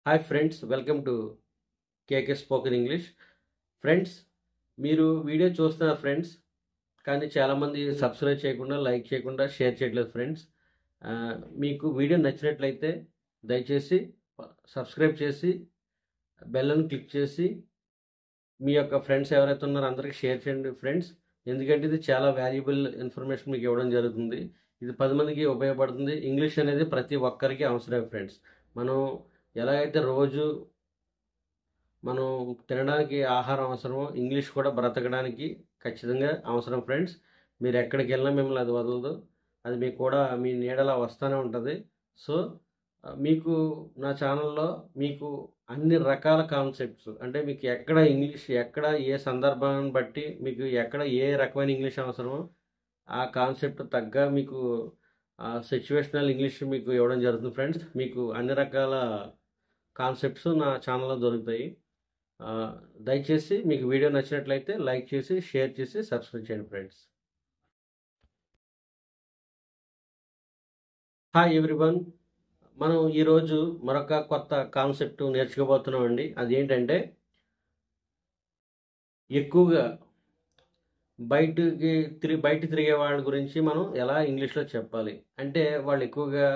Hi friends, welcome to KK spoken English. Friends, మీరు video చూస్తున్నారు friends, కానీ చాలామంది సబ్స్క్రైబ్ చేయకుండా, లైక్ చేయకుండా, షేర్ చేయట్లేదు ఫ్రెండ్స్. మీకు వీడియో నచ్చినట్లయితే దయచేసి సబ్స్క్రైబ్ చేసి బెల్లను క్లిక్ చేసి మీ యొక్క ఫ్రెండ్స్ ఎవరైతే ఉన్నారో అందరికీ షేర్ చేయండి ఫ్రెండ్స్. ఎందుకంటే ఇది చాలా వాల్యుబుల్ ఇన్ఫర్మేషన్ మీకు ఇవ్వడం జరుగుతుంది. ఇది 10 మందికి ఉపయోగపడుతుంది. ఇంగ్లీష్ అనేది ప్రతి ఒక్కరికి అవసరమే ఫ్రెండ్స్. మనం ఎలాగైతే రోజు మనం తినడానికి ఆహారం అవసరమో, ఇంగ్లీష్ కూడా బ్రతకడానికి ఖచ్చితంగా అవసరం ఫ్రెండ్స్. మీరు ఎక్కడికి వెళ్ళినా మిమ్మల్ని అది వదలదు. అది మీకు కూడా మీ నీడలా వస్తూనే ఉంటుంది. సో మీకు నా ఛానల్లో మీకు అన్ని రకాల కాన్సెప్ట్స్, అంటే మీకు ఎక్కడ ఇంగ్లీష్, ఎక్కడ ఏ సందర్భాన్ని బట్టి మీకు ఎక్కడ ఏ రకమైన ఇంగ్లీష్ అవసరమో ఆ కాన్సెప్ట్ తగ్గ మీకు సిచ్యువేషనల్ ఇంగ్లీష్ మీకు ఇవ్వడం జరుగుతుంది ఫ్రెండ్స్. మీకు అన్ని రకాల కాన్సెప్ట్స్ నా ఛానల్లో దొరుకుతాయి. దయచేసి మీకు వీడియో నచ్చినట్లయితే లైక్ చేసి, షేర్ చేసి, సబ్స్క్రైబ్ చేయండి ఫ్రెండ్స్. హాయ్ ఎవ్రీవన్, మనం ఈరోజు మరొక కొత్త కాన్సెప్ట్ నేర్చుకోబోతున్నామండి. అదేంటంటే, ఎక్కువగా బయట తిరిగే వాళ్ళ గురించి మనం ఎలా ఇంగ్లీష్లో చెప్పాలి అంటే, వాళ్ళు ఎక్కువగా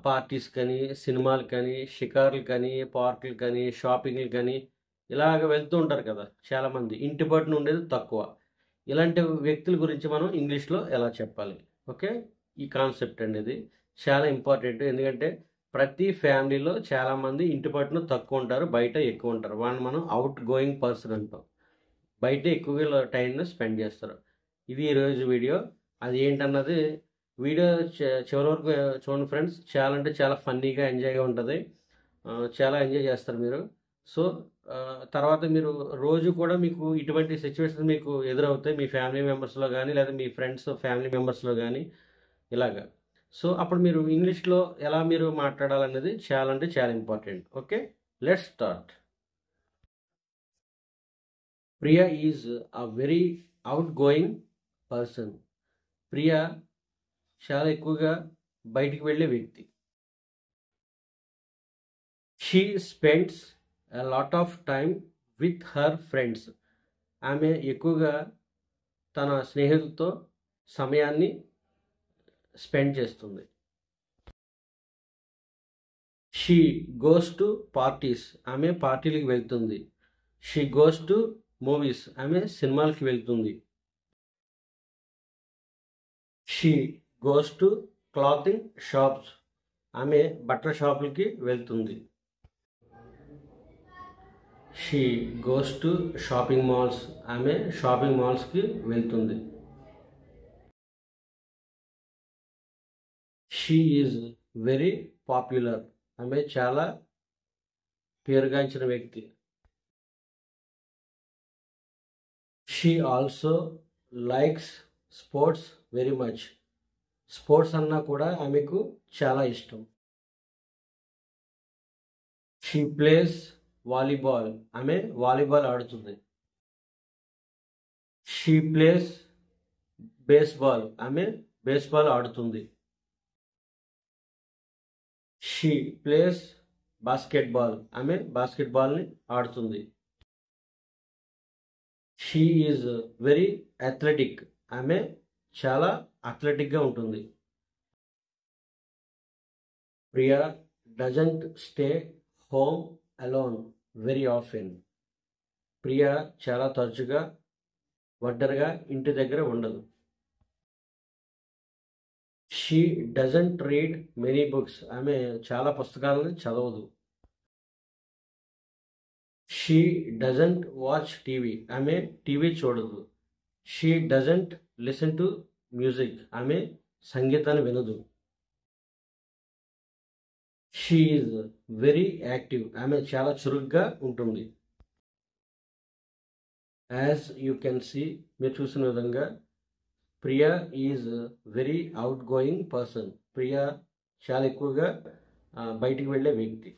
పార్టీస్ కానీ, సినిమాలు కానీ, షికార్లు కానీ, పార్కులు కానీ, షాపింగ్లు కానీ ఇలాగ వెళ్తూ ఉంటారు కదా చాలామంది. ఇంటి పట్టున ఉండేది తక్కువ. ఇలాంటి వ్యక్తుల గురించి మనం ఇంగ్లీష్లో ఎలా చెప్పాలి? ఓకే, ఈ కాన్సెప్ట్ అనేది చాలా ఇంపార్టెంట్. ఎందుకంటే ప్రతి ఫ్యామిలీలో చాలామంది ఇంటి పట్టున తక్కువ ఉంటారు, బయట ఎక్కువ ఉంటారు. వాళ్ళని మనం అవుట్ గోయింగ్ పర్సన్ అంటాం. బయట ఎక్కువగా టైంను స్పెండ్ చేస్తారు. ఇది ఈరోజు వీడియో. అది ఏంటన్నది వీడియో చివరి వరకు చూడండి ఫ్రెండ్స్. చాలా అంటే చాలా ఫన్నీగా, ఎంజాయ్గా ఉంటుంది. చాలా ఎంజాయ్ చేస్తారు మీరు. సో తర్వాత మీరు రోజు కూడా మీకు ఇటువంటి సిచ్యువేషన్ మీకు ఎదురవుతాయి, మీ ఫ్యామిలీ మెంబర్స్లో కానీ, లేదా మీ ఫ్రెండ్స్ ఫ్యామిలీ మెంబర్స్లో కానీ ఇలాగా. సో అప్పుడు మీరు ఇంగ్లీష్లో ఎలా మీరు మాట్లాడాలనేది చాలా అంటే చాలా important. Okay, let's start. Priya is a very out going person. Priya చాలా ఎక్కువగా బయటికి వెళ్ళే వ్యక్తి. She spends a lot of time with her friends. ఆమె ఎక్కువగా తన స్నేహితులతో సమయాన్ని స్పెండ్ చేస్తుంది. She goes to parties. ఆమె పార్టీలకు వెళ్తుంది. She goes to movies. ఆమె సినిమాలకి వెళ్తుంది. She goes to clothing shops. ఆమె బట్టల షాపులకి వెళ్తుంది. She goes to shopping malls. ఆమె షాపింగ్ మాల్స్కి వెళ్తుంది. She is very popular. ఆమె చాలా పేరుగాంచిన వ్యక్తి. She also likes sports very much. Sports అన్నా కూడా ఆమెకు చాలా ఇష్టం. She place volleyball. ఆమె వాలీబాల్ ఆడుతుంది. She place baseball. ఆమె బేస్బాల్ ఆడుతుంది. She place basketball. ఆమె బాస్కెట్బాల్ని ఆడుతుంది. She is very athletic. ఆమె చాలా అథ్లెటిక్గా ఉంటుంది. Priya doesn't stay home alone very often. Priya చాలా తరచుగా ఒంటరిగా ఇంటి దగ్గర ఉండదు. She doesn't read many books. ఆమె చాలా పుస్తకాలను చదవదు. She doesn't watch TV. ఆమె టీవీ చూడదు. She doesn't listen to music. ఆమె సంగీతాన్ని వినదు. She is very active. ఆమె చాలా చురుగ్గా ఉంటుంది. యాజ్ యూ కెన్ సీ, మీరు చూసిన విధంగా Priya is very out going person. Priya చాలా ఎక్కువగా బయటికి వెళ్ళే వ్యక్తి.